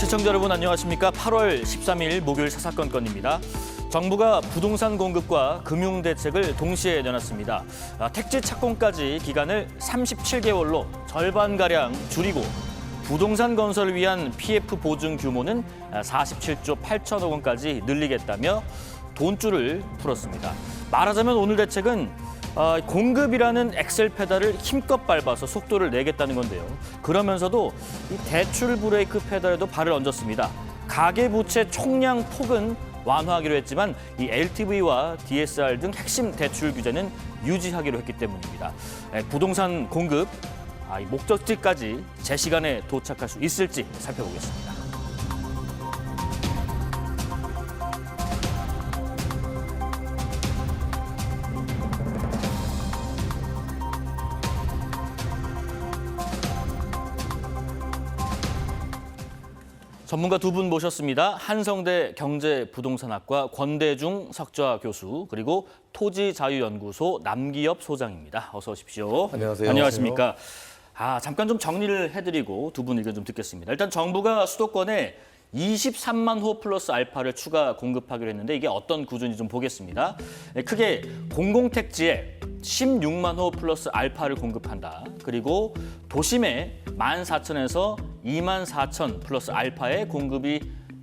시청자 여러분 안녕하십니까? 8월 13일 목요일 사사건건입니다. 정부가 부동산 공급과 금융 대책을 동시에 내놨습니다. 택지 착공까지 기간을 37개월로 절반가량 줄이고 부동산 건설을 위한 PF 보증 규모는 47조 8천억 원까지 늘리겠다며 돈줄을 풀었습니다. 말하자면 오늘 대책은 공급이라는 엑셀 페달을 힘껏 밟아서 속도를 내겠다는 건데요. 그러면서도 이 대출 브레이크 페달에도 발을 얹었습니다. 가계부채 총량 폭은 완화하기로 했지만 이 LTV와 DSR 등 핵심 대출 규제는 유지하기로 했기 때문입니다. 부동산 공급, 이 목적지까지 제 시간에 도착할 수 있을지 살펴보겠습니다. 전문가 두 분 모셨습니다. 한성대 경제부동산학과 권대중 석좌 교수 그리고 토지자유연구소 남기엽 소장입니다. 어서 오십시오. 안녕하세요. 안녕하십니까. 잠깐 좀 정리를 해드리고 두 분 의견 좀 듣겠습니다. 일단 정부가 수도권에 23만 호 플러스 알파를 추가 공급하기로 했는데 이게 어떤 구조인지 좀 보겠습니다. 크게 공공택지에 16만 호 플러스 알파를 공급한다. 그리고 도심에 14,000에서 24,000 플러스 알파의 공급이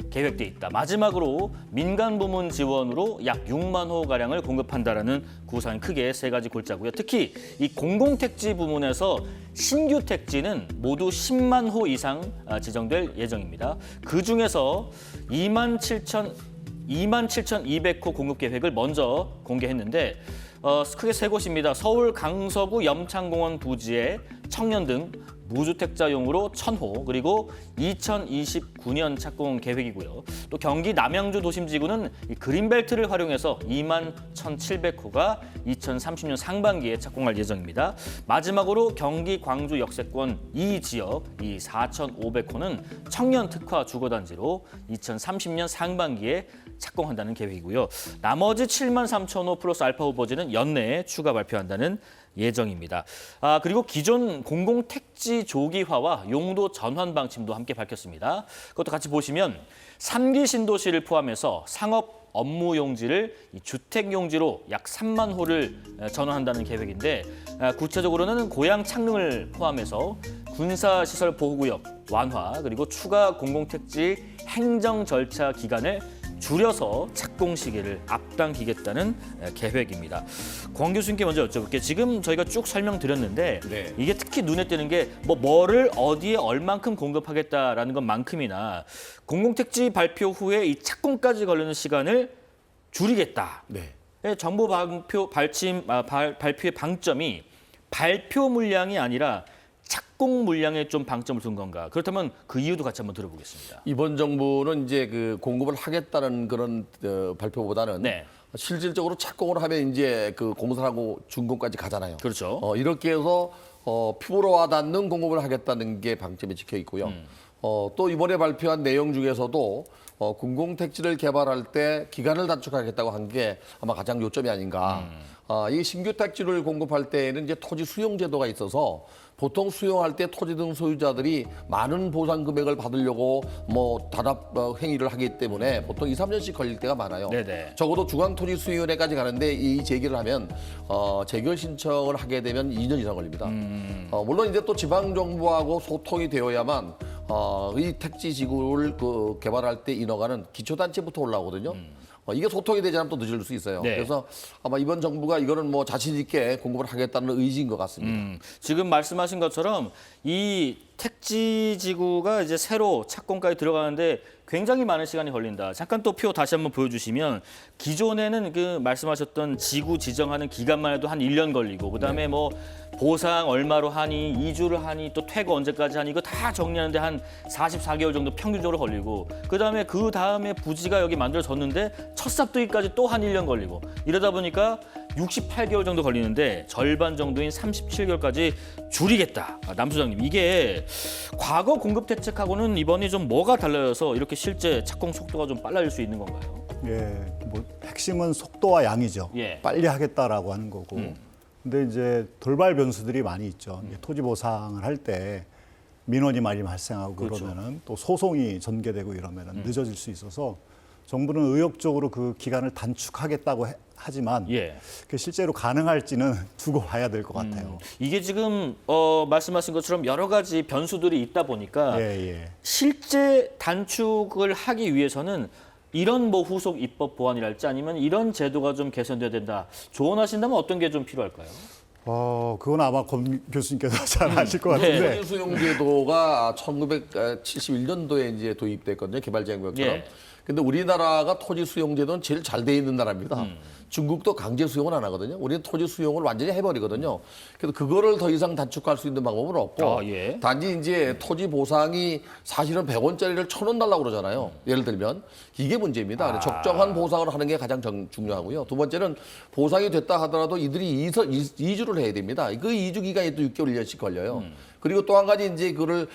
계획돼 있다. 마지막으로 민간 부문 지원으로 약 6만 호가량을 공급한다라는 구상이 크게 세 가지 골자고요. 특히 이 공공택지 부문에서 신규 택지는 모두 10만 호 이상 지정될 예정입니다. 그중에서 27,200호 공급 계획을 먼저 공개했는데 크게 세 곳입니다. 서울 강서구 염창공원 부지에 청년 등 무주택자용으로 1,000호, 그리고 2029년 착공 계획이고요. 또 경기 남양주 도심지구는 그린벨트를 활용해서 21,700호가 2030년 상반기에 착공할 예정입니다. 마지막으로 경기 광주 역세권 이 지역, 이 4,500호는 청년 특화 주거단지로 2030년 상반기에 착공한다는 계획이고요. 나머지 73,000호 플러스 알파 후보지는 연내에 추가 발표한다는 예정입니다. 그리고 기존 공공택지 조기화와 용도 전환 방침도 함께 밝혔습니다. 그것도 같이 보시면 3기 신도시를 포함해서 상업 업무 용지를 주택 용지로 약 3만 호를 전환한다는 계획인데 구체적으로는 고양 창릉을 포함해서 군사시설 보호구역 완화 그리고 추가 공공택지 행정 절차 기간을 줄여서 착공 시기를 앞당기겠다는 계획입니다. 권 교수님께 먼저 여쭤볼게요. 지금 저희가 쭉 설명드렸는데 네. 이게 특히 눈에 띄는 게 뭐를 어디에 얼만큼 공급하겠다라는 것만큼이나 공공택지 발표 후에 이 착공까지 걸리는 시간을 줄이겠다. 네. 정부 발표의 방점이 발표 물량이 아니라 착공 물량에 좀 방점을 둔 건가? 그렇다면 그 이유도 같이 한번 들어보겠습니다. 이번 정부는 이제 그 공급을 하겠다는 그런 발표보다는 네. 실질적으로 착공을 하면 이제 그 공사하고 준공까지 가잖아요. 그렇죠. 이렇게 해서 피부로 와닿는 공급을 하겠다는 게 방점이 찍혀 있고요. 또 이번에 발표한 내용 중에서도 공공택지를 개발할 때 기간을 단축하겠다고 한 게 아마 가장 요점이 아닌가. 이 신규 택지를 공급할 때에는 이제 토지 수용 제도가 있어서 보통 수용할 때 토지 등 소유자들이 많은 보상 금액을 받으려고 단합 행위를 하기 때문에 보통 2, 3년씩 걸릴 때가 많아요. 네네. 적어도 중앙토지수위원회까지 가는데 이 제기를 하면 재결 신청을 하게 되면 2년 이상 걸립니다. 물론 이제 또 지방 정부하고 소통이 되어야만 이 택지 지구를 개발할 때 인허가는 기초단체부터 올라오거든요. 이게 소통이 되지 않으면 또 늦을 수 있어요. 네. 그래서 아마 이번 정부가 이거는 자신 있게 공급을 하겠다는 의지인 것 같습니다. 지금 말씀하신 것처럼 이 택지 지구가 이제 새로 착공까지 들어가는데 굉장히 많은 시간이 걸린다. 잠깐 또 표 다시 한번 보여주시면 기존에는 그 말씀하셨던 지구 지정하는 기간만 해도 한 1년 걸리고 그다음에 보상 얼마로 하니, 이주를 하니, 또 퇴거 언제까지 하니 이거 다 정리하는데 한 44개월 정도 평균적으로 걸리고 그다음에 부지가 여기 만들어졌는데 첫 삽두기까지 또 한 1년 걸리고 이러다 보니까 68개월 정도 걸리는데 절반 정도인 37개월까지 줄이겠다. 남 소장님, 이게 과거 공급 대책하고는 이번에 좀 뭐가 달라져서 이렇게 실제 착공 속도가 좀 빨라질 수 있는 건가요? 핵심은 속도와 양이죠. 예. 빨리 하겠다라고 하는 거고. 근데 이제 돌발 변수들이 많이 있죠. 토지 보상을 할 때 민원이 많이 발생하고 그렇죠. 그러면은 또 소송이 전개되고 이러면은 늦어질 수 있어서 정부는 의욕적으로 그 기간을 단축하겠다고 하지만 예. 그 실제로 가능할지는 두고 봐야 될 것 같아요. 이게 지금 말씀하신 것처럼 여러 가지 변수들이 있다 보니까 예. 실제 단축을 하기 위해서는 이런 뭐 후속 입법 보완이랄지 아니면 이런 제도가 좀 개선돼야 된다. 조언하신다면 어떤 게 좀 필요할까요? 그건 아마 검 교수님께서 잘 아실 것 같은데. 토지 수용 제도가 1971년도에 이제 도입됐거든요. 개발지향구역처럼. 예. 근데 우리나라가 토지 수용 제도는 제일 잘 돼 있는 나라입니다. 중국도 강제 수용은 안 하거든요. 우리는 토지 수용을 완전히 해버리거든요. 그래서 그거를 더 이상 단축할 수 있는 방법은 없고 예. 단지 이제 토지 보상이 사실은 100원짜리를 1,000원 달라고 그러잖아요. 예를 들면 이게 문제입니다. 적정한 보상을 하는 게 가장 중요하고요. 두 번째는 보상이 됐다 하더라도 이들이 이주를 해야 됩니다. 그 이주 기간이 또 6개월, 1년씩 걸려요. 그리고 또 한 가지 이제 그거를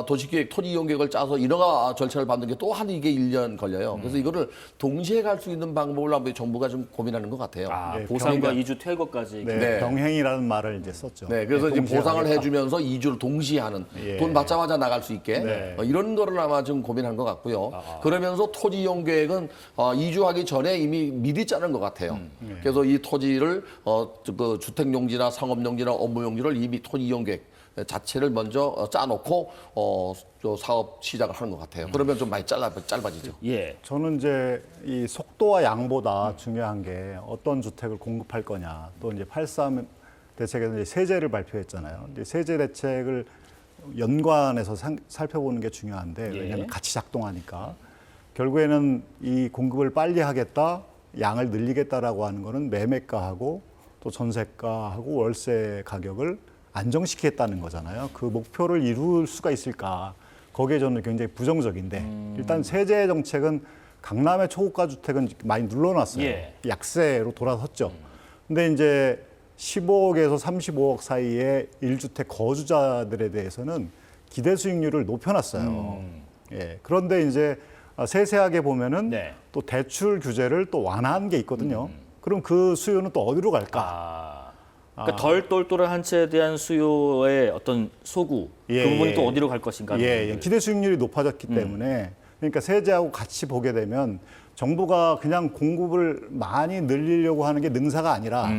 도시계획, 토지이용계획을 짜서 인허가 절차를 밟는 게 또 한 이게 1년 걸려요. 그래서 이거를 동시에 갈 수 있는 방법을 한번 정부가 좀 고민하는 것 같아요. 네, 보상과 이주 퇴거까지. 네, 네. 병행이라는 말을 이제 썼죠. 네, 그래서 이제 동시에 보상을 하겠다. 해주면서 이주를 동시에 하는 예. 돈 받자마자 나갈 수 있게 네. 이런 거를 아마 좀 고민한 것 같고요. 그러면서 토지 이용 계획은 이주하기 전에 이미 미리 짜는 것 같아요. 그래서 이 토지를 그 주택용지나 상업용지나 업무용지를 이미 토지 이용 계획 자체를 먼저 짜놓고 저 사업 시작을 하는 것 같아요. 그러면 좀 많이 짧아지죠. 예. 저는 이제 이 속도와 양보다 중요한 게 어떤 주택을 공급할 거냐. 또 이제 8.3 대책에서 이제 세제를 발표했잖아요. 근데 세제 대책을 연관해서 살펴보는 게 중요한데 예. 왜냐하면 같이 작동하니까 결국에는 이 공급을 빨리 하겠다, 양을 늘리겠다라고 하는 거는 매매가하고 또 전세가하고 월세 가격을 안정시키겠다는 거잖아요. 그 목표를 이룰 수가 있을까? 거기에 저는 굉장히 부정적인데 일단 세제 정책은 강남의 초고가 주택은 많이 눌러놨어요. 예. 약세로 돌아섰죠. 근데 이제 15억에서 35억 사이의 1주택 거주자들에 대해서는 기대 수익률을 높여놨어요. 예. 그런데 이제 세세하게 보면은 네. 또 대출 규제를 또 완화한 게 있거든요. 그럼 그 수요는 또 어디로 갈까? 그러니까 덜 똘똘한 한 채에 대한 수요의 어떤 소구 예, 그 부분이 예. 또 어디로 갈 것인가. 하는 예, 부분들. 기대 수익률이 높아졌기 때문에 그러니까 세제하고 같이 보게 되면 정부가 그냥 공급을 많이 늘리려고 하는 게 능사가 아니라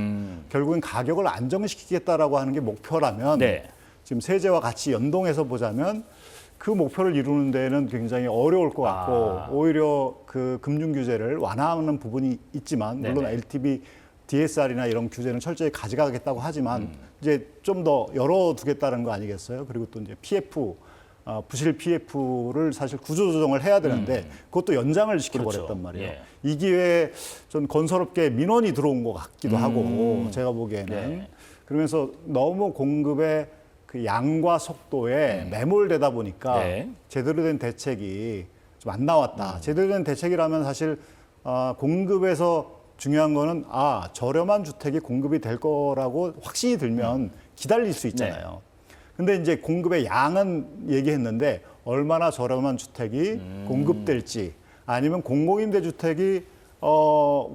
결국엔 가격을 안정시키겠다라고 하는 게 목표라면 네. 지금 세제와 같이 연동해서 보자면 그 목표를 이루는 데는 굉장히 어려울 것 같고 오히려 그 금융 규제를 완화하는 부분이 있지만 물론 네네. LTV, DSR이나 이런 규제는 철저히 가져가겠다고 하지만 이제 좀 더 열어두겠다는 거 아니겠어요? 그리고 또 이제 PF, 부실 PF를 사실 구조조정을 해야 되는데 그것도 연장을 시켜버렸단 그렇죠. 말이에요. 예. 이 기회에 좀 건설업계에 민원이 들어온 것 같기도 하고 제가 보기에는 네. 그러면서 너무 공급의 그 양과 속도에 매몰되다 보니까 네. 제대로 된 대책이 좀 안 나왔다. 제대로 된 대책이라면 사실 공급에서 중요한 거는 저렴한 주택이 공급이 될 거라고 확신이 들면 기다릴 수 있잖아요. 근데 이제 공급의 양은 얘기했는데 얼마나 저렴한 주택이 공급될지 아니면 공공임대 주택이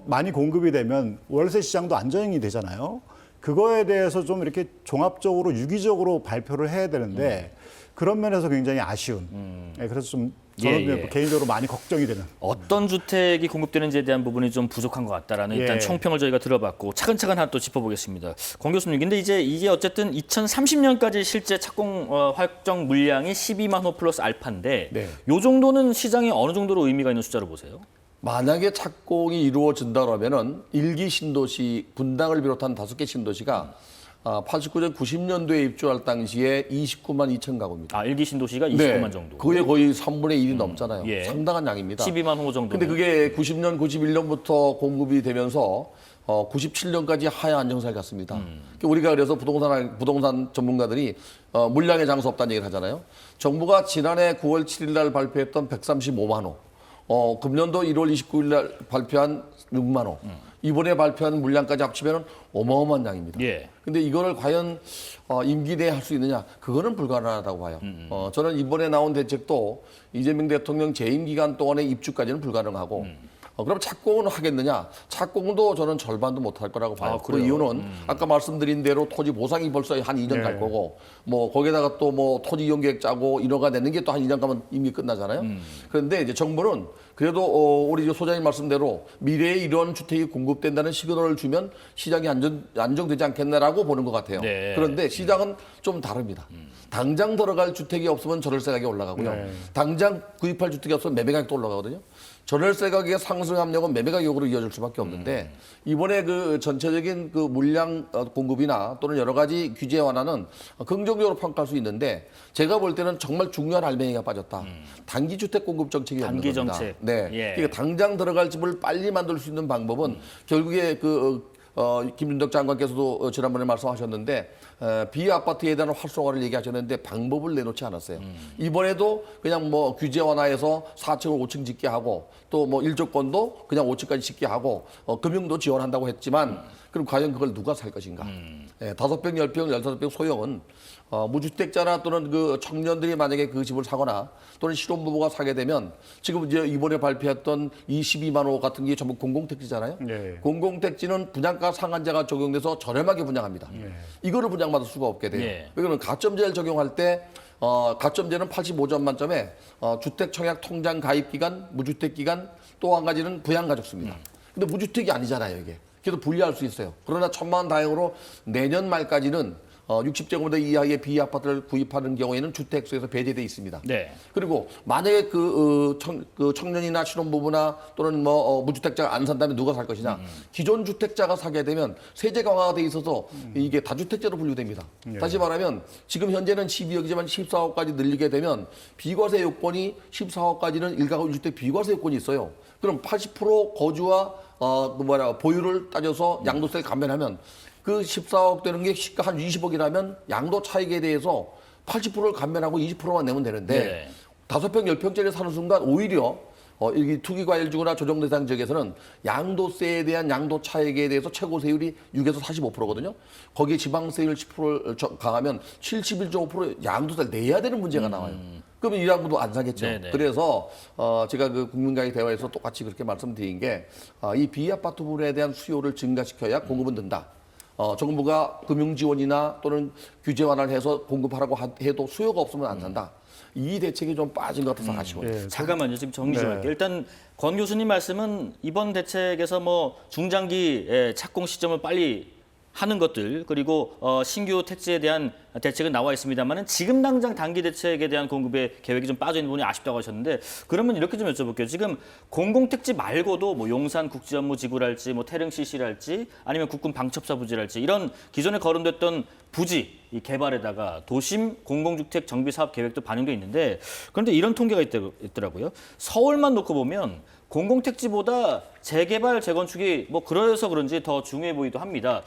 많이 공급이 되면 월세 시장도 안정이 되잖아요. 그거에 대해서 좀 이렇게 종합적으로 유기적으로 발표를 해야 되는데 그런 면에서 굉장히 아쉬운. 네, 그래서 좀 저는 개인적으로 많이 걱정이 되는. 어떤 주택이 공급되는지에 대한 부분이 좀 부족한 것 같다라는 일단 예. 총평을 저희가 들어봤고 차근차근 하나 또 짚어보겠습니다. 권 교수님, 근데 이제 이게 어쨌든 2030년까지 실제 착공 확정 물량이 12만 호 플러스 알파인데 네. 요 정도는 시장에 어느 정도로 의미가 있는 숫자로 보세요? 만약에 착공이 이루어진다 그러면은 1기 신도시 분당을 비롯한 5개 신도시가 89년 90년도에 입주할 당시에 29만 2천 가구입니다. 일기 신도시가 29만 정도. 그게 거의 3분의 1이 넘잖아요. 예. 상당한 양입니다. 12만 호 정도. 근데 그게 90년, 91년부터 공급이 되면서 97년까지 하향 안정세를 갔습니다. 우리가 그래서 부동산 전문가들이 물량의 장수 없다는 얘기를 하잖아요. 정부가 지난해 9월 7일 날 발표했던 135만 호, 금년도 1월 29일 날 발표한 6만 호, 이번에 발표한 물량까지 합치면 어마어마한 양입니다. 예. 근데 이거를 과연 임기 내에 할 수 있느냐? 그거는 불가능하다고 봐요. 저는 이번에 나온 대책도 이재명 대통령 재임 기간 동안의 입주까지는 불가능하고 그럼 착공은 하겠느냐? 착공도 저는 절반도 못할 거라고 봐요. 그 그래요? 이유는 아까 말씀드린 대로 토지 보상이 벌써 한 2년 갈 거고, 뭐 거기다가 또 뭐 토지 이용 계획 짜고 인허가 내는 게 또 한 2년 가면 이미 끝나잖아요. 그런데 이제 정부는 그래도 우리 소장님 말씀대로 미래에 이런 주택이 공급된다는 시그널을 주면 시장이 안정되지 않겠나라고 보는 것 같아요. 네. 그런데 시장은 좀 다릅니다. 당장 들어갈 주택이 없으면 전월세 가격이 올라가고요. 네. 당장 구입할 주택이 없으면 매매 가격도 올라가거든요. 전월세 가격의 상승 압력은 매매 가격으로 이어질 수밖에 없는데 이번에 그 전체적인 그 물량 공급이나 또는 여러 가지 규제 완화는 긍정적으로 평가할 수 있는데 제가 볼 때는 정말 중요한 알맹이가 빠졌다. 단기 주택 공급 정책이 없는 단기 겁니다. 정책. 네. 예. 그러니까 당장 들어갈 집을 빨리 만들 수 있는 방법은 결국에 김윤덕 장관께서도 지난번에 말씀하셨는데 비아파트에 대한 활성화를 얘기하셨는데 방법을 내놓지 않았어요. 이번에도 그냥 뭐 규제 완화해서 4층을 5층 짓게 하고 또 뭐 일조권도 그냥 5층까지 짓게 하고 금융도 지원한다고 했지만 그럼 과연 그걸 누가 살 것인가? 5평, 10평, 15평 소형은 무주택자나 또는 그 청년들이 만약에 그 집을 사거나 또는 신혼부부가 사게 되면 지금 이제 이번에 발표했던 22만 호 같은 게 전부 공공택지잖아요. 네. 공공택지는 분양가 상한제가 적용돼서 저렴하게 분양합니다. 이거를 분양받을 수가 없게 돼요. 예. 왜냐하면 가점제를 적용할 때 가점제는 85점 만점에 주택 청약 통장 가입 기간, 무주택 기간 또 한 가지는 부양 가족수입니다. 근데 무주택이 아니잖아요, 이게. 그래도 분리할 수 있어요. 그러나 천만다행으로 내년 말까지는 60제곱미터 이하의 비아파트를 구입하는 경우에는 주택수에서 배제돼 있습니다. 네. 그리고 만약에 그 청년이나 신혼부부나 또는 무주택자가 안 산다면 누가 살 것이냐? 기존 주택자가 사게 되면 세제 강화가 돼 있어서 이게 다주택자로 분류됩니다. 다시 말하면 지금 현재는 12억이지만 14억까지 늘리게 되면 비과세 요건이 14억까지는 일가구 1주택 비과세 요건이 있어요. 그럼 80% 거주와 보유를 따져서 양도세를 감면하면 그 14억 되는 게 시가 한 20억이라면 양도 차익에 대해서 80%를 감면하고 20%만 내면 되는데 네. 5평, 10평짜리 사는 순간 오히려 여기 투기과열지구나 조정대상 지역에서는 양도세에 대한 양도 차익에 대해서 최고 세율이 6에서 45%거든요. 거기에 지방세율 10%를 강하면 71.5% 양도세를 내야 되는 문제가 나와요. 그러면 이 양도도 안 사겠죠. 네네. 그래서 제가 그 국민과의 대화에서 똑같이 그렇게 말씀드린 게 이 비아파트 부분에 대한 수요를 증가시켜야 공급은 는다. 정부가 금융 지원이나 또는 규제 완화를 해서 공급하라고 해도 수요가 없으면 안 산다. 이 대책이 좀 빠진 것 같아서 아쉬워요. 예, 잠깐만요. 지금 정리 좀 네. 할게요. 일단 권 교수님 말씀은 이번 대책에서 뭐 중장기 착공 시점을 빨리 하는 것들 그리고 신규 택지에 대한 대책은 나와 있습니다만은 지금 당장 단기 대책에 대한 공급의 계획이 좀 빠져 있는 부분이 아쉽다고 하셨는데 그러면 이렇게 좀 여쭤볼게요. 지금 공공택지 말고도 뭐 용산 국제업무지구랄지 뭐 태릉 CC랄지 아니면 국군 방첩사 부지랄지 이런 기존에 거론됐던 부지 이 개발에다가 도심 공공주택 정비 사업 계획도 반영돼 있는데 그런데 이런 통계가 있더라고요. 서울만 놓고 보면 공공택지보다 재개발 재건축이 뭐 그래서 그런지 더 중요해 보이기도 합니다.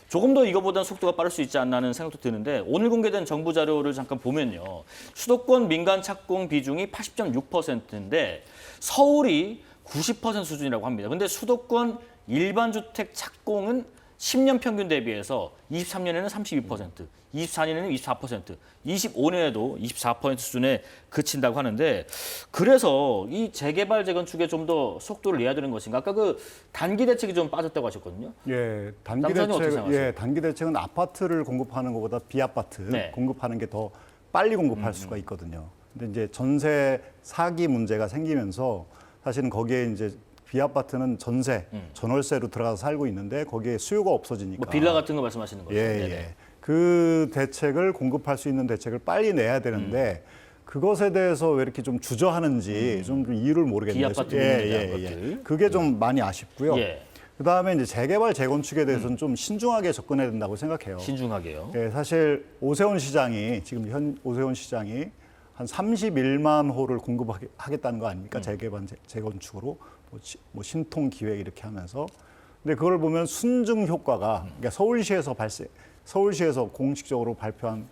조금 더 이거보다는 속도가 빠를 수 있지 않나 하는 생각도 드는데 오늘 공개된 정부 자료를 잠깐 보면요. 수도권 민간 착공 비중이 80.6%인데 서울이 90% 수준이라고 합니다. 근데 수도권 일반 주택 착공은 10년 평균 대비해서 23년에는 32%, 24년에는 24%, 25년에도 24% 수준에 그친다고 하는데 그래서 이 재개발 재건축에 좀 더 속도를 내야 되는 것인가? 아까 그 단기 대책이 좀 빠졌다고 하셨거든요. 예, 남자는 어떻게 생각하세요? 단기 대책은 아파트를 공급하는 것보다 비아파트 네. 공급하는 게 더 빨리 공급할 수가 있거든요. 근데 이제 전세 사기 문제가 생기면서 사실은 거기에 이제 비아파트는 전세, 전월세로 들어가서 살고 있는데 거기에 수요가 없어지니까. 뭐 빌라 같은 거 말씀하시는 거죠? 예, 네네. 예. 그 대책을 공급할 수 있는 대책을 빨리 내야 되는데 그것에 대해서 왜 이렇게 좀 주저하는지 좀 이유를 모르겠네요. 비아파트 부분에 대한 것들. 그게 좀 많이 아쉽고요. 예. 그다음에 이제 재개발 재건축에 대해서는 좀 신중하게 접근해야 된다고 생각해요. 신중하게요. 예, 사실 오세훈 시장이 지금 오세훈 시장이 한 31만 호를 공급하겠다는 거 아닙니까? 재개발 재건축으로 뭐 신통 기획 이렇게 하면서. 근데 그걸 보면 순증 효과가 그러니까 서울시에서 공식적으로 발표한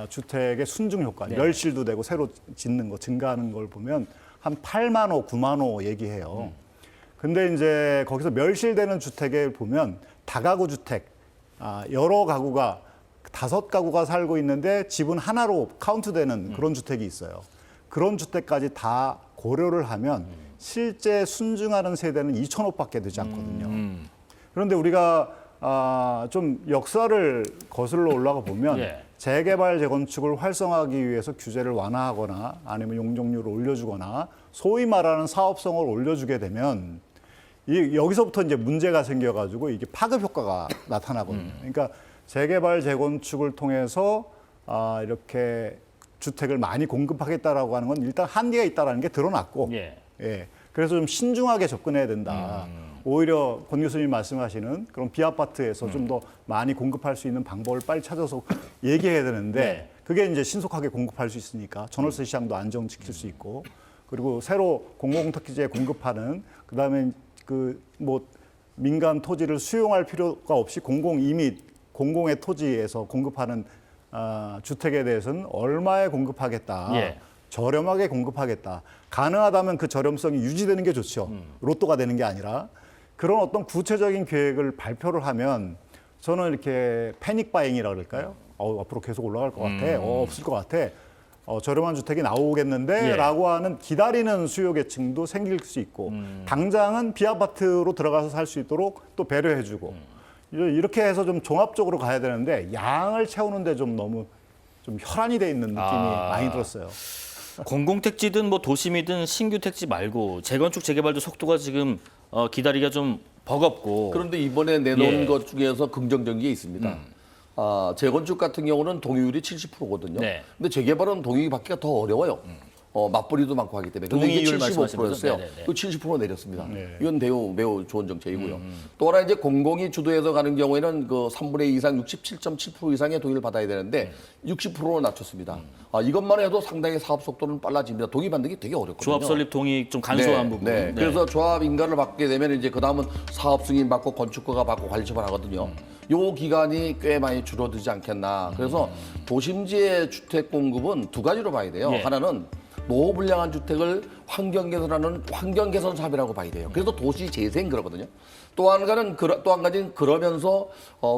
주택의 순증 효과, 네. 멸실도 되고 새로 짓는 거 증가하는 걸 보면 한 8만 호, 9만 호 얘기해요. 근데 이제 거기서 멸실되는 주택에 보면 다가구 주택, 여러 가구가 5가구가 살고 있는데 집은 하나로 카운트되는 그런 주택이 있어요. 그런 주택까지 다 고려를 하면 실제 순증하는 세대는 2,000호밖에 되지 않거든요. 그런데 우리가 좀 역사를 거슬러 올라가 보면 예. 재개발 재건축을 활성화하기 위해서 규제를 완화하거나 아니면 용적률을 올려주거나 소위 말하는 사업성을 올려주게 되면 여기서부터 이제 문제가 생겨가지고 이게 파급 효과가 나타나거든요. 그러니까 재개발 재건축을 통해서 이렇게 주택을 많이 공급하겠다라고 하는 건 일단 한계가 있다라는 게 드러났고, 예. 그래서 좀 신중하게 접근해야 된다. 오히려 권 교수님 말씀하시는 그런 비아파트에서 좀 더 많이 공급할 수 있는 방법을 빨리 찾아서 얘기해야 되는데 네. 그게 이제 신속하게 공급할 수 있으니까 전월세 시장도 안정지킬 수 있고 그리고 새로 공공택지에 공급하는 그다음에 그 뭐 민간 토지를 수용할 필요가 없이 이미 공공의 토지에서 공급하는 주택에 대해서는 얼마에 공급하겠다. 예. 저렴하게 공급하겠다. 가능하다면 그 저렴성이 유지되는 게 좋죠. 로또가 되는 게 아니라 그런 어떤 구체적인 계획을 발표를 하면 저는 이렇게 패닉 바잉이라 그럴까요? 앞으로 계속 올라갈 것 같아. 없을 것 같아. 저렴한 주택이 나오겠는데 예. 라고 하는 기다리는 수요 계층도 생길 수 있고 당장은 비아파트로 들어가서 살 수 있도록 또 배려해주고 이렇게 해서 좀 종합적으로 가야 되는데 양을 채우는데 좀 너무 좀 혈안이 돼 있는 느낌이 많이 들었어요. 공공택지든 뭐 도심이든 신규 택지 말고 재건축 재개발도 속도가 지금 기다리기가 좀 버겁고. 그런데 이번에 내놓은 예. 것 중에서 긍정적인 게 있습니다. 재건축 같은 경우는 동의율이 70%거든요. 네. 근데 재개발은 동의 받기가 더 어려워요. 맞벌이도 많고 하기 때문에. 근데 이게 동의율 말씀하시는 75%였어요. 거죠? 네네네. 그 70% 내렸습니다. 네. 이건 매우 좋은 정책이고요. 또 하나 이제 공공이 주도해서 가는 경우에는 그 3분의 2 이상 67.7% 이상의 동의를 받아야 되는데 60%로 낮췄습니다. 이것만 해도 상당히 사업 속도는 빨라집니다. 동의 받는 게 되게 어렵거든요. 조합 설립 동의 좀 간소한 부분. 네. 그래서 조합 인가를 받게 되면 이제 그 다음은 사업 승인 받고 건축가가 받고 관리처분 하거든요. 요 기간이 꽤 많이 줄어들지 않겠나. 그래서 도심지의 주택 공급은 두 가지로 봐야 돼요. 예. 하나는 노후 불량한 주택을 환경 개선하는 환경 개선 사업이라고 봐야 돼요. 그래서 도시 재생 그러거든요. 또 한 가지는 그러면서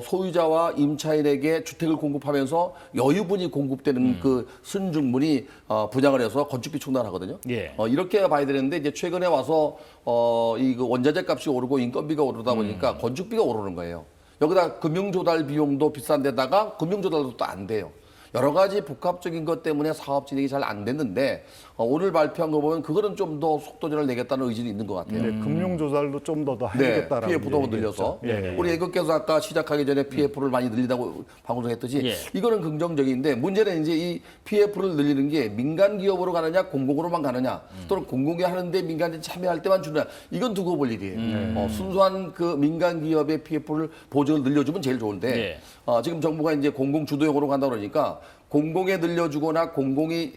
소유자와 임차인에게 주택을 공급하면서 여유분이 공급되는 그 순증분이 분양을 해서 건축비 충당하거든요. 예. 이렇게 봐야 되는데 이제 최근에 와서 그 원자재 값이 오르고 인건비가 오르다 보니까 건축비가 오르는 거예요. 여기다 금융조달 비용도 비싼데다가 금융조달도 또 안 돼요. 여러 가지 복합적인 것 때문에 사업 진행이 잘 안 됐는데 오늘 발표한 거 보면 그거는 좀 더 속도전을 내겠다는 의지는 있는 것 같아요. 금융 조달도 좀 더 네, 해주겠다라고 PF도 얘기했죠. 늘려서 예. 우리 애국께서 아까 시작하기 전에 PF를 많이 늘린다고 방송했듯이 예. 이거는 긍정적인데 문제는 이제 이 PF를 늘리는 게 민간 기업으로 가느냐 공공으로만 가느냐 또는 공공이 하는데 민간이 참여할 때만 주느냐 이건 두고 볼 일이에요. 순수한 그 민간 기업의 PF를 보증을 늘려주면 제일 좋은데 예. 지금 정부가 이제 공공 주도형으로 간다 그러니까 공공에 늘려주거나 공공이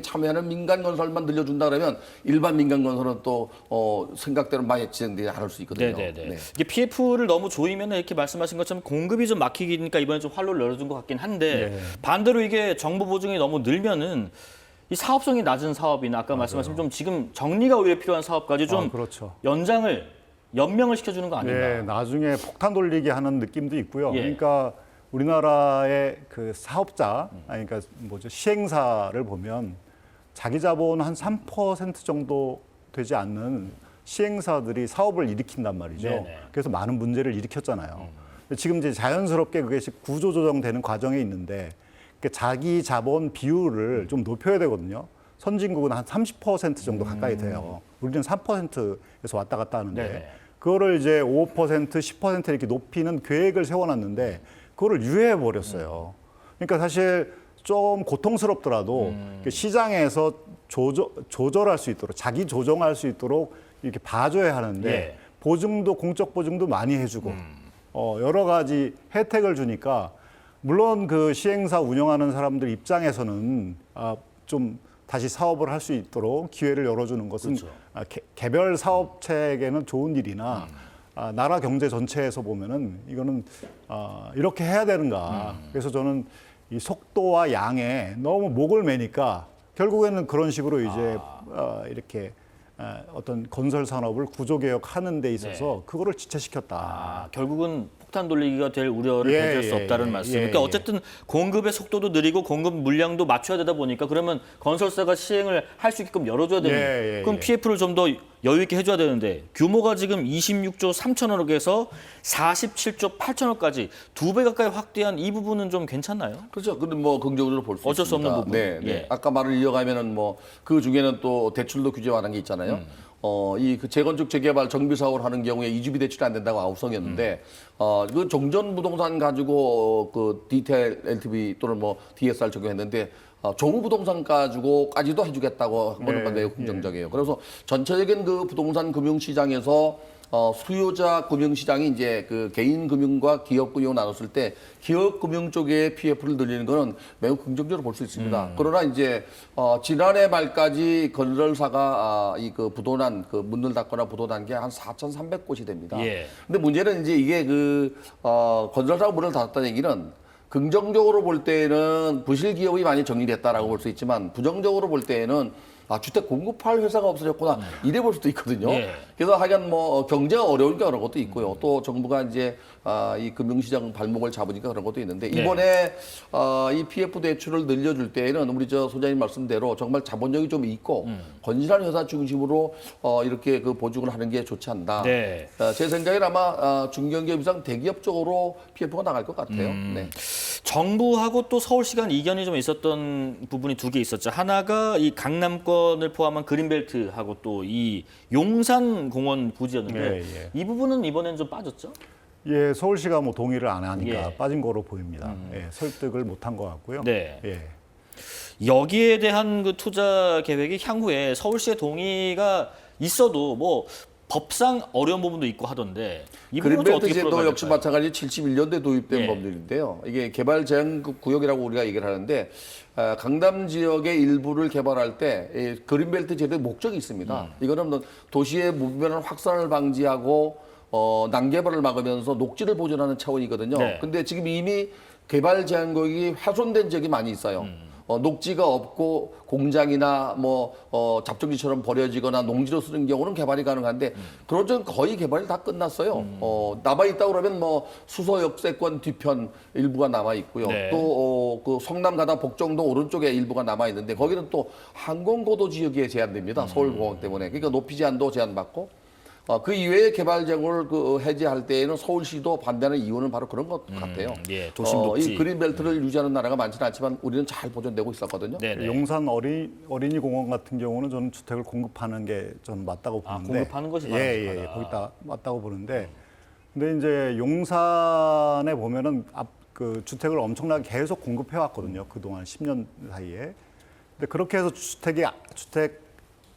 참여하는 민간 건설만 늘려준다 그러면 일반 민간 건설은 또 생각대로 많이 진행되지 않을 수 있거든요. 네네네. 네. 이게 PF를 너무 조이면 이렇게 말씀하신 것처럼 공급이 좀 막히니까 이번에 좀 활로를 열어준 것 같긴 한데 반대로 이게 정부 보증이 너무 늘면은 이 사업성이 낮은 사업이나 아까 말씀하신 좀 지금 정리가 오히려 필요한 사업까지 좀 그렇죠. 연명을 시켜주는 거 아닌가? 예, 나중에 폭탄 돌리게 하는 느낌도 있고요. 예. 그러니까 우리나라의 그 사업자, 그러니까 시행사를 보면 자기 자본 한 3% 정도 되지 않는 시행사들이 사업을 일으킨단 말이죠. 네네. 그래서 많은 문제를 일으켰잖아요. 지금 이제 자연스럽게 그것이 구조 조정되는 과정에 있는데 자기 자본 비율을 좀 높여야 되거든요. 선진국은 한 30% 정도 가까이 돼요. 우리는 3%에서 왔다 갔다 하는데 네네. 그거를 이제 5%, 10% 이렇게 높이는 계획을 세워놨는데 그거를 유예해 버렸어요. 그러니까 사실 좀 고통스럽더라도 시장에서 조절할 수 있도록 자기 조정할 수 있도록 이렇게 봐줘야 하는데 예. 보증도 공적 보증도 많이 해주고 여러 가지 혜택을 주니까 물론 그 시행사 운영하는 사람들 입장에서는 좀 다시 사업을 할 수 있도록 기회를 열어주는 것은 그렇죠. 개별 사업체에게는 좋은 일이나 나라 경제 전체에서 보면은 이거는 이렇게 해야 되는가. 그래서 저는 이 속도와 양에 너무 목을 매니까 결국에는 그런 식으로 이제 이렇게 어떤 건설 산업을 구조 개혁하는 데 있어서 그거를 지체시켰다. 결국은 폭탄 돌리기가 될 우려를 예, 배제할 수 예, 없다는 예, 말씀. 예, 그러니까 예. 어쨌든 공급의 속도도 느리고 공급 물량도 맞춰야 되다 보니까 그러면 건설사가 시행을 할 수 있게끔 열어줘야 되는. 예, 예, 그럼 예. PF를 좀 더 여유 있게 해줘야 되는데 규모가 지금 26조 3천억에서 47조 8천억까지 2배 가까이 확대한 이 부분은 좀 괜찮나요? 그렇죠. 근데 뭐 긍정적으로 볼 수 있습니다. 어쩔 수 없는 부분. 네, 네. 예. 아까 말을 이어가면은 뭐 그 중에는 또 대출도 규제 완화한 게 있잖아요. 이 그 재건축 재개발 정비 사업을 하는 경우에 이주비 대출이 안 된다고 아우성이었는데 그 종전 부동산 가지고 그 디테일 LTV 또는 뭐 DSR 적용했는데 정부 부동산 가지고까지도 해주겠다고 한 거는 매우 긍정적이에요. 그래서 전체적인 그 부동산 금융 시장에서 수요자 금융 시장이 이제 그 개인 금융과 기업 금융을 나눴을 때 기업 금융 쪽의 PF를 늘리는 거는 매우 긍정적으로 볼 수 있습니다. 그러나 이제 지난해 말까지 건설사가 이 그 부도난 그 문을 닫거나 부도난 게 한 4,300곳이 됩니다. 예. 근데 문제는 이제 이게 그 건설사가 문을 닫았다는 얘기는 긍정적으로 볼 때는 부실 기업이 많이 정리됐다라고 볼 수 있지만 부정적으로 볼 때는 주택 공급할 회사가 없어졌구나 이래 볼 수도 있거든요. 예. 그래서 하여간 뭐 경제가 어려우니까 그런 것도 있고요. 또 정부가 이제 이 금융시장 발목을 잡으니까 그런 것도 있는데 이번에 이 PF 대출을 늘려줄 때에는 우리 저 소장님 말씀대로 정말 자본력이 좀 있고 건실한 회사 중심으로 이렇게 그 보증을 하는 게 좋지 않나. 네. 제 생각엔 아마 중견기업 이상 대기업 쪽으로 PF가 나갈 것 같아요. 네. 정부하고 또 서울시간 이견이 좀 있었던 부분이 두 개 있었죠. 하나가 이 강남권을 포함한 그린벨트하고 또 이 용산공원 부지였는데 이 부분은 이번엔 좀 빠졌죠? 예, 서울시가 뭐 동의를 안 하니까 예. 빠진 거로 보입니다. 예, 설득을 못한 것 같고요. 네. 예. 여기에 대한 그 투자 계획이 향후에 서울시의 동의가 있어도 뭐 법상 어려운 부분도 있고 하던데 이 부분은 좀 그린벨트 어떻게 제도 풀어가야 역시 될까요? 마찬가지 71년도에 도입된 예. 법률인데요. 이게 개발 제한 구역이라고 우리가 얘기를 하는데 강남 지역의 일부를 개발할 때 이 그린벨트 제도의 목적이 있습니다. 이거는 도시의 무분별한 확산을 방지하고 난개발을 막으면서 녹지를 보존하는 차원이거든요. 네. 근데 지금 이미 개발 제한 구역이 훼손된 지역이 많이 있어요. 녹지가 없고 공장이나 뭐 잡종지처럼 버려지거나 농지로 쓰는 경우는 개발이 가능한데 그런 쪽은 거의 개발이 다 끝났어요. 남아 있다 그러면 뭐 수서 역세권 뒤편 일부가 남아 있고요. 네. 또 그 성남 가다 복정동 오른쪽에 일부가 남아 있는데 거기는 또 항공고도 지역에 제한됩니다. 서울공항 때문에. 그러니까 높이 제한도 제한받고. 그 이외의 개발 제한을 그 해제할 때에는 서울시도 반대하는 이유는 바로 그런 것 같아요. 예, 도심 녹지. 이 그린벨트를 유지하는 나라가 많지는 않지만 우리는 잘 보존되고 있었거든요. 네네. 용산 어린이 공원 같은 경우는 저는 주택을 공급하는 게 저는 맞다고 보는데. 공급하는 것이 예, 바람직하다. 거기다 맞다고 보는데. 근데 이제 용산에 보면은 그 주택을 엄청나게 계속 공급해 왔거든요. 그동안 10년 사이에. 근데 그렇게 해서 주택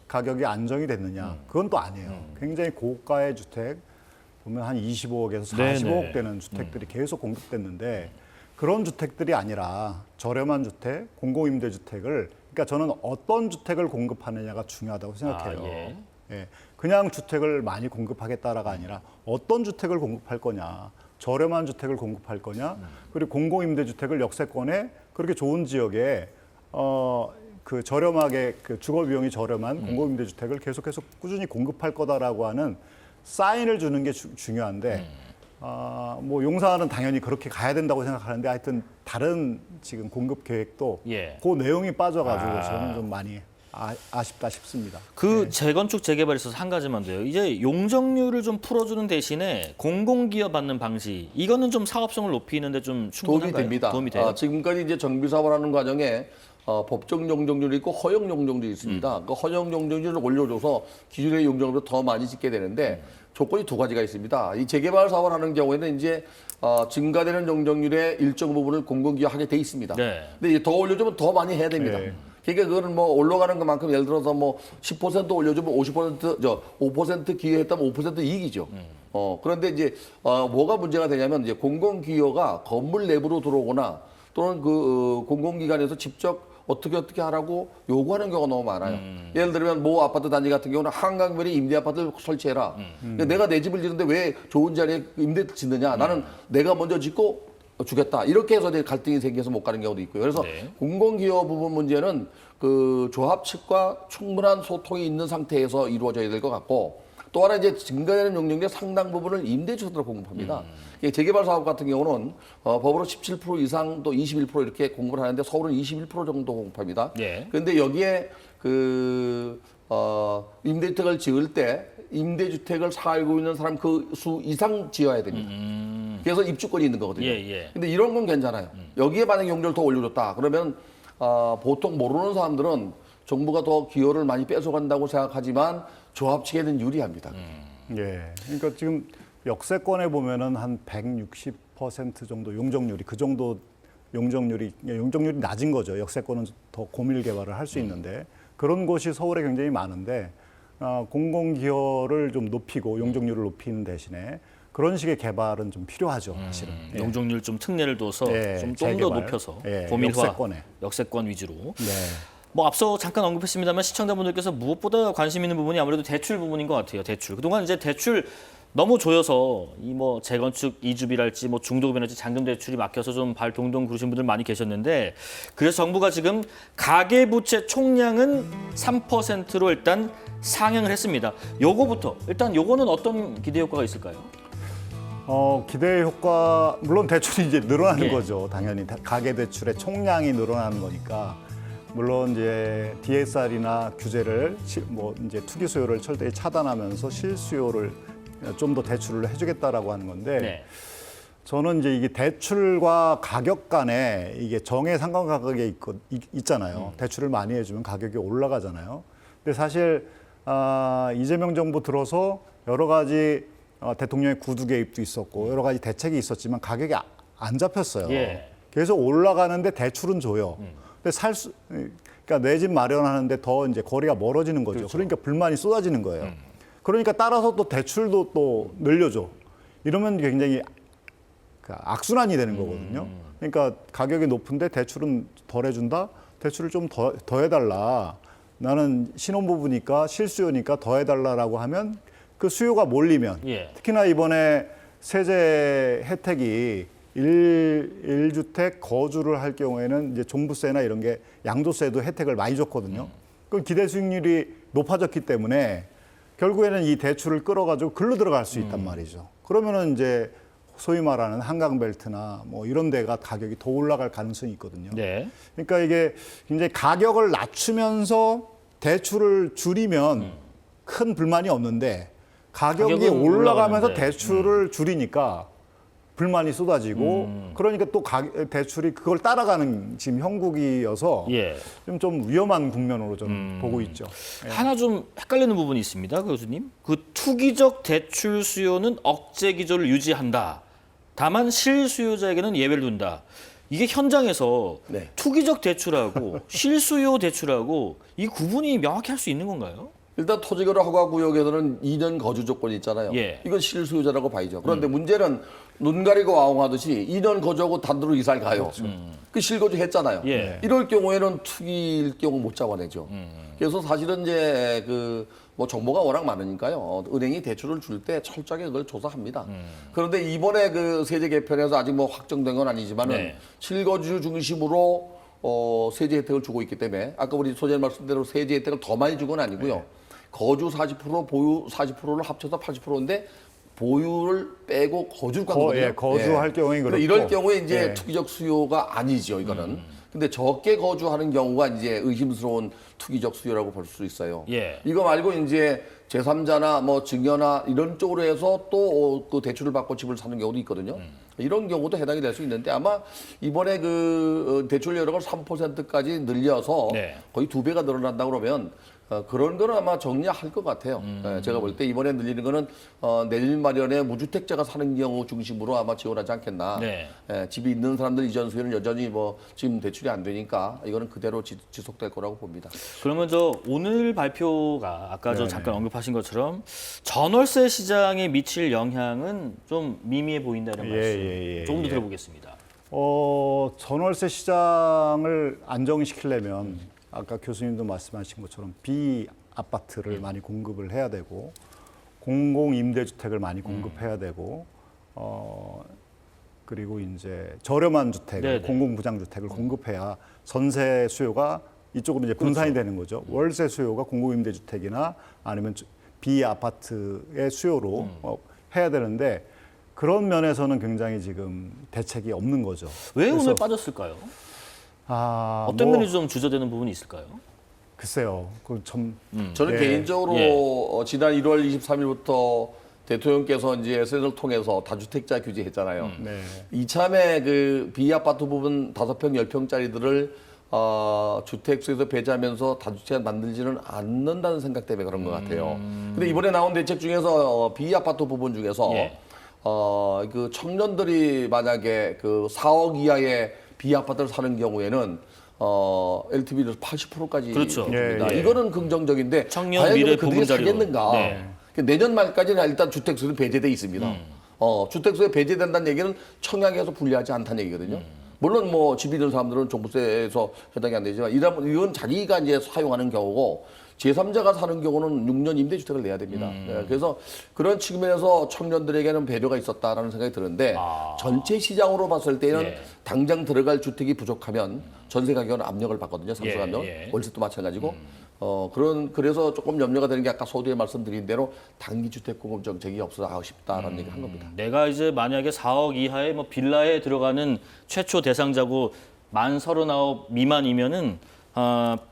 가격이 안정이 됐느냐? 그건 또 아니에요. 굉장히 고가의 주택 보면 한 25억에서 40억 네네. 되는 주택들이 계속 공급됐는데 그런 주택들이 아니라 저렴한 주택, 공공임대주택을 그러니까 저는 어떤 주택을 공급하느냐가 중요하다고 생각해요. 예. 예, 그냥 주택을 많이 공급하겠다라가 아니라 어떤 주택을 공급할 거냐, 저렴한 주택을 공급할 거냐, 그리고 공공임대주택을 역세권에 그렇게 좋은 지역에 그 저렴하게 그 주거 비용이 저렴한 공공임대주택을 계속해서 꾸준히 공급할 거다라고 하는 사인을 주는 게 중요한데 뭐 용산은 당연히 그렇게 가야 된다고 생각하는데 하여튼 다른 지금 공급 계획도 예. 그 내용이 빠져가지고 저는 좀 많이 아쉽다 싶습니다. 그 재건축 재개발에 있어서 한 가지만 더요. 이제 용적률을 좀 풀어주는 대신에 공공기여 받는 방식 이거는 좀 사업성을 높이는데 좀 충분한가요? 도움이 됩니다. 도움이 돼요. 지금까지 이제 정비 사업을 하는 과정에 법정 용적률이 있고 허용 용적률이 있습니다. 그 허용 용적률을 올려줘서 기존의 용적률보다 더 많이 짓게 되는데 조건이 두 가지가 있습니다. 이 재개발 사업을 하는 경우에는 이제 증가되는 용적률의 일정 부분을 공공기여하게 돼 있습니다. 네. 근데 이제 더 올려주면 더 많이 해야 됩니다. 네. 그러니까 그거는 뭐 올라가는 것만큼 예를 들어서 뭐 10% 올려주면 5% 기여했다면 5% 이익이죠. 그런데 이제 뭐가 문제가 되냐면 이제 공공기여가 건물 내부로 들어오거나 또는 그 공공기관에서 직접 어떻게 하라고 요구하는 경우가 너무 많아요. 예를 들면 모 아파트 단지 같은 경우는 한강변에 임대 아파트를 설치해라. 근데 내가 내 집을 짓는데 왜 좋은 자리에 임대 짓느냐? 나는 내가 먼저 짓고 주겠다. 이렇게 해서 이제 갈등이 생겨서 못 가는 경우도 있고요. 그래서 네. 공공기여 부분 문제는 그 조합 측과 충분한 소통이 있는 상태에서 이루어져야 될 것 같고 또 하나 이제 증가되는 용적률의 상당 부분을 임대주택으로 공급합니다. 재개발 사업 같은 경우는 법으로 17% 이상 또 21% 이렇게 공급을 하는데 서울은 21% 정도 공급합니다. 예. 그런데 여기에 임대주택을 지을 때 임대주택을 살고 있는 사람 그 수 이상 지어야 됩니다. 그래서 입주권이 있는 거거든요. 예. 근데 이런 건 괜찮아요. 여기에 만약 용적을 더 올려줬다. 그러면 보통 모르는 사람들은 정부가 더 기여를 많이 뺏어간다고 생각하지만 조합 측에는 유리합니다. 예. 그러니까 지금 역세권에 보면은 한 160% 정도 용적률이 그 정도 용적률이 낮은 거죠. 역세권은 더 고밀 개발을 할 수 있는데 그런 곳이 서울에 굉장히 많은데 공공 기여를 좀 높이고 용적률을 높이는 대신에 그런 식의 개발은 좀 필요하죠, 사실은. 예. 용적률 좀 특례를 둬서 예, 좀 더 재개발. 높여서 예, 고밀화, 역세권에. 역세권 위주로. 네. 뭐 앞서 잠깐 언급했습니다만 시청자분들께서 무엇보다 관심 있는 부분이 아무래도 대출 부분인 것 같아요. 대출. 그동안 이제 대출 너무 조여서 이 뭐 재건축 이주비랄지 뭐 중도금이랄지 잔금 대출이 막혀서 좀 발 동동 구르신 분들 많이 계셨는데 그래서 정부가 지금 가계부채 총량은 3%로 일단 상향을 했습니다. 요거부터 일단 요거는 어떤 기대 효과가 있을까요? 기대 효과 물론 대출이 이제 늘어나는 예. 거죠. 당연히 가계 대출의 총량이 늘어나는 거니까 물론 이제 DSR이나 규제를 뭐 이제 투기 수요를 철저히 차단하면서 실수요를 좀 더 대출을 해주겠다라고 하는 건데 네. 저는 이제 이게 대출과 가격 간에 이게 정의 상관관계가 있잖아요. 대출을 많이 해주면 가격이 올라가잖아요. 근데 사실 이재명 정부 들어서 여러 가지 대통령의 구두 개입도 있었고 여러 가지 대책이 있었지만 가격이 안 잡혔어요. 예. 그래서 올라가는데 대출은 줘요. 근데 그러니까 내 집 마련하는데 더 이제 거리가 멀어지는 거죠. 그렇죠. 그러니까 불만이 쏟아지는 거예요. 그러니까 따라서 또 대출도 또 늘려줘. 이러면 굉장히 악순환이 되는 거거든요. 그러니까 가격이 높은데 대출은 덜 해준다? 대출을 좀 더 해달라. 나는 신혼부부니까 실수요니까 더 해달라라고 하면 그 수요가 몰리면 예. 특히나 이번에 세제 혜택이 1주택 거주를 할 경우에는 이제 종부세나 이런 게 양도세도 혜택을 많이 줬거든요. 그 기대 수익률이 높아졌기 때문에 결국에는 이 대출을 끌어가지고 글로 들어갈 수 있단 말이죠. 그러면은 이제 소위 말하는 한강벨트나 뭐 이런 데가 가격이 더 올라갈 가능성이 있거든요. 네. 그러니까 이게 굉장히 가격을 낮추면서 대출을 줄이면 큰 불만이 없는데 가격이 가격은 올라가면서 올라가는데. 대출을 줄이니까 불만이 쏟아지고 그러니까 또 대출이 그걸 따라가는 지금 형국이어서 예. 좀 위험한 국면으로 저는 보고 있죠. 하나 좀 헷갈리는 부분이 있습니다, 교수님. 그 투기적 대출 수요는 억제 기조를 유지한다. 다만 실수요자에게는 예외를 둔다. 이게 현장에서 네. 투기적 대출하고 실수요 대출하고 이 구분이 명확히 할 수 있는 건가요? 일단 토지거래 허가 구역에서는 2년 거주 조건이 있잖아요. 예. 이건 실수요자라고 봐야죠. 그런데 문제는 눈 가리고 아웅하듯이 2년 거주하고 단도로 이사를 가요. 그 실거주 했잖아요. 예. 이럴 경우에는 투기일 경우 못 잡아내죠. 그래서 사실은 이제 뭐 정보가 워낙 많으니까요. 은행이 대출을 줄 때 철저하게 그걸 조사합니다. 그런데 이번에 그 세제 개편에서 아직 뭐 확정된 건 아니지만은 네. 실거주 중심으로 세제 혜택을 주고 있기 때문에 아까 우리 소장님 말씀대로 세제 혜택을 더 많이 준 건 아니고요. 거주 40%, 보유 40%를 합쳐서 80%인데 보유를 빼고 거주를 간 거거든요. 예, 거주할 경우엔 근데 그렇고. 이럴 경우에 이제 예. 투기적 수요가 아니죠, 이거는. 근데 적게 거주하는 경우가 이제 의심스러운 투기적 수요라고 볼 수 있어요. 예. 이거 말고 이제 제3자나 뭐 증여나 이런 쪽으로 해서 또 그 대출을 받고 집을 사는 경우도 있거든요. 이런 경우도 해당이 될 수 있는데 아마 이번에 그 대출 여력을 3%까지 늘려서 네. 거의 2배가 늘어난다 그러면 그런 거는 아마 정리할 것 같아요. 제가 볼 때 이번에 늘리는 거는 내집 마련에 무주택자가 사는 경우 중심으로 아마 지원하지 않겠나. 네. 집이 있는 사람들 이전 수요는 여전히 뭐 지금 대출이 안 되니까 이거는 그대로 지속될 거라고 봅니다. 그러면 저 오늘 발표가 아까 저 네. 잠깐 언급하신 것처럼 전월세 시장에 미칠 영향은 좀 미미해 보인다 이런 말씀. 조금 더 들어보겠습니다. 전월세 시장을 안정시키려면 아까 교수님도 말씀하신 것처럼 비아파트를 많이 공급을 해야 되고 공공 임대주택을 많이 공급해야 되고 그리고 이제 저렴한 주택, 네네. 공공 부장주택을 공급해야 전세 수요가 이쪽으로 이제 분산이 되는 거죠. 월세 수요가 공공 임대주택이나 아니면 비아파트의 수요로 해야 되는데 그런 면에서는 굉장히 지금 대책이 없는 거죠. 왜 그래서 오늘 빠졌을까요? 어떤 면이 좀 주저되는 부분이 있을까요? 글쎄요. 그참 저는 예. 개인적으로 예. 지난 1월 23일부터 대통령께서 이제 SNS를 통해서 다주택자 규제했잖아요. 네. 이참에 그 비아파트 부분 5평, 10평짜리들을 주택수에서 배제하면서 다주택 만들지는 않는다는 생각 때문에 그런 것 같아요. 근데 이번에 나온 대책 중에서 비아파트 부분 중에서 예. 그 청년들이 만약에 그 4억 이하의 비아파트를 사는 경우에는 LTV를 80%까지 그렇죠. 줍니다. 예, 예. 이거는 긍정적인데 청년 과연 미래 그들이 보금자리로. 사겠는가? 네. 내년 말까지는 일단 주택수는 배제돼 있습니다. 주택수에 배제된다는 얘기는 청약에서 불리하지 않다는 얘기거든요. 물론 뭐 집 있는 사람들은 종부세에서 해당이 안 되지만 이건 자기가 이제 사용하는 경우고 제3자가 사는 경우는 6년 임대주택을 내야 됩니다. 네, 그래서 그런 측면에서 청년들에게는 배려가 있었다라는 생각이 드는데 전체 시장으로 봤을 때는 예. 당장 들어갈 주택이 부족하면 전세 가격은 압력을 받거든요. 상승 예, 압력, 예. 월세도 마찬가지고. 그래서 조금 염려가 되는 게 아까 서두에 말씀드린 대로 단기 주택 공급 정책이 없어지고 싶다라는 얘기를 한 겁니다. 내가 이제 만약에 4억 이하의 뭐 빌라에 들어가는 최초 대상자고 만 39 미만이면은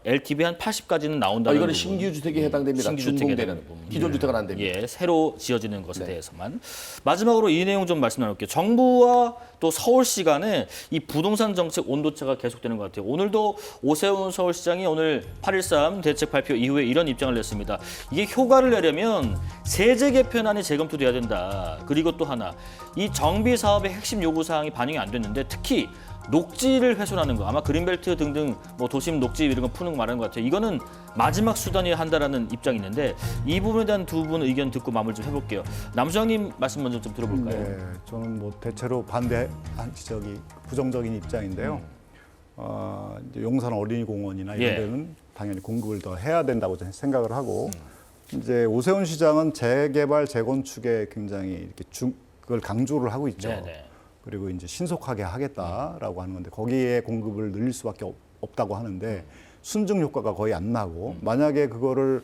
LTV 한 80까지는 나온다는 이거는 부분. 신규 주택에 해당됩니다. 신규 주택에 준공되는 해당하는 부분. 기존 주택은 안 됩니다. 예, 새로 지어지는 것에 네. 대해서만. 마지막으로 이 내용 좀 말씀 나눌게요. 정부와 또 서울시 간에 이 부동산 정책 온도차가 계속되는 것 같아요. 오늘도 오세훈 서울시장이 오늘 8.13 대책 발표 이후에 이런 입장을 냈습니다. 이게 효과를 내려면 세제 개편안이 재검토돼야 된다. 그리고 또 하나, 이 정비 사업의 핵심 요구 사항이 반영이 안 됐는데 특히 녹지를 훼손하는 거, 아마 그린벨트 등등 뭐 도심 녹지 이런 거 푸는 거 말하는 것 같아요. 이거는 마지막 수단이어야 한다라는 입장이 있는데 이 부분에 대한 두 분 의견 듣고 마무리 좀 해볼게요. 남수장님 말씀 먼저 좀 들어볼까요? 네, 저는 뭐 대체로 부정적인 입장인데요. 이제 용산 어린이공원이나 이런 예. 데는 당연히 공급을 더 해야 된다고 저는 생각을 하고 이제 오세훈 시장은 재개발 재건축에 굉장히 이렇게 그걸 강조를 하고 있죠. 네네. 그리고 이제 신속하게 하겠다라고 하는 건데 거기에 공급을 늘릴 수밖에 없다고 하는데 순증 효과가 거의 안 나고 만약에 그거를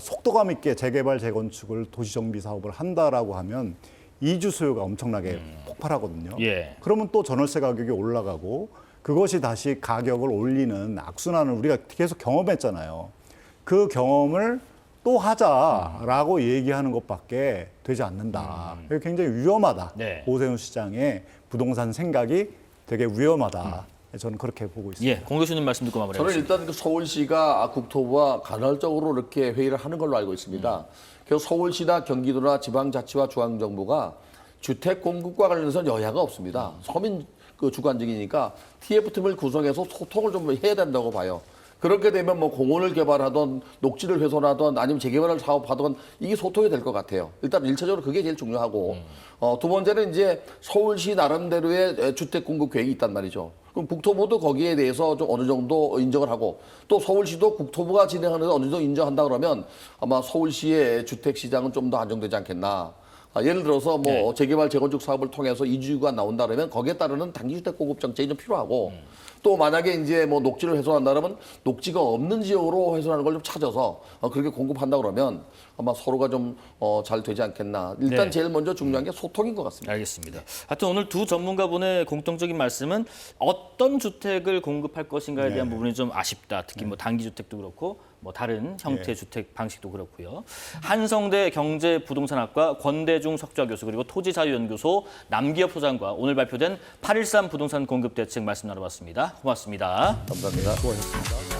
속도감 있게 재개발 재건축을 도시정비 사업을 한다라고 하면 이주 수요가 엄청나게 폭발하거든요. 예. 그러면 또 전월세 가격이 올라가고 그것이 다시 가격을 올리는 악순환을 우리가 계속 경험했잖아요. 그 경험을 또 하자라고 얘기하는 것밖에 되지 않는다. 이게 굉장히 위험하다. 네. 오세훈 시장의 부동산 생각이 되게 위험하다. 저는 그렇게 보고 있습니다. 예, 공 교수님 말씀 듣고 저는 마무리하겠습니다. 일단 그 서울시가 국토부와 간헐적으로 이렇게 회의를 하는 걸로 알고 있습니다. 그래서 서울시나 경기도나 지방자치와 중앙정부가 주택 공급과 관련해서 여야가 없습니다. 서민 그 주관적이니까 TF팀을 구성해서 소통을 좀 해야 된다고 봐요. 그렇게 되면 뭐 공원을 개발하던 녹지를 훼손하던 아니면 재개발을 사업하던 이게 소통이 될 것 같아요. 일단 1차적으로 그게 제일 중요하고 두 번째는 이제 서울시 나름대로의 주택 공급 계획이 있단 말이죠. 그럼 국토부도 거기에 대해서 좀 어느 정도 인정을 하고 또 서울시도 국토부가 진행하는 데 어느 정도 인정한다 그러면 아마 서울시의 주택 시장은 좀 더 안정되지 않겠나. 예를 들어서 뭐 재개발 재건축 사업을 통해서 이주가 나온다 그러면 거기에 따르는 단기주택 공급 정책이 좀 필요하고 또 만약에 이제 뭐 녹지를 훼손한다 그러면 녹지가 없는 지역으로 훼손하는 걸 좀 찾아서 그렇게 공급한다 그러면 아마 서로가 좀 잘 되지 않겠나. 일단 네. 제일 먼저 중요한 게 소통인 것 같습니다. 알겠습니다. 하여튼 오늘 두 전문가분의 공통적인 말씀은 어떤 주택을 공급할 것인가에 대한 부분이 좀 아쉽다. 특히 뭐 단기 주택도 그렇고 뭐 다른 형태의 주택 방식도 그렇고요. 한성대 경제부동산학과 권대중 석좌 교수 그리고 토지자유연구소 남기엽 소장과 오늘 발표된 8.13 부동산 공급 대책 말씀 나눠봤습니다. 고맙습니다. 감사합니다. 수고하셨습니다.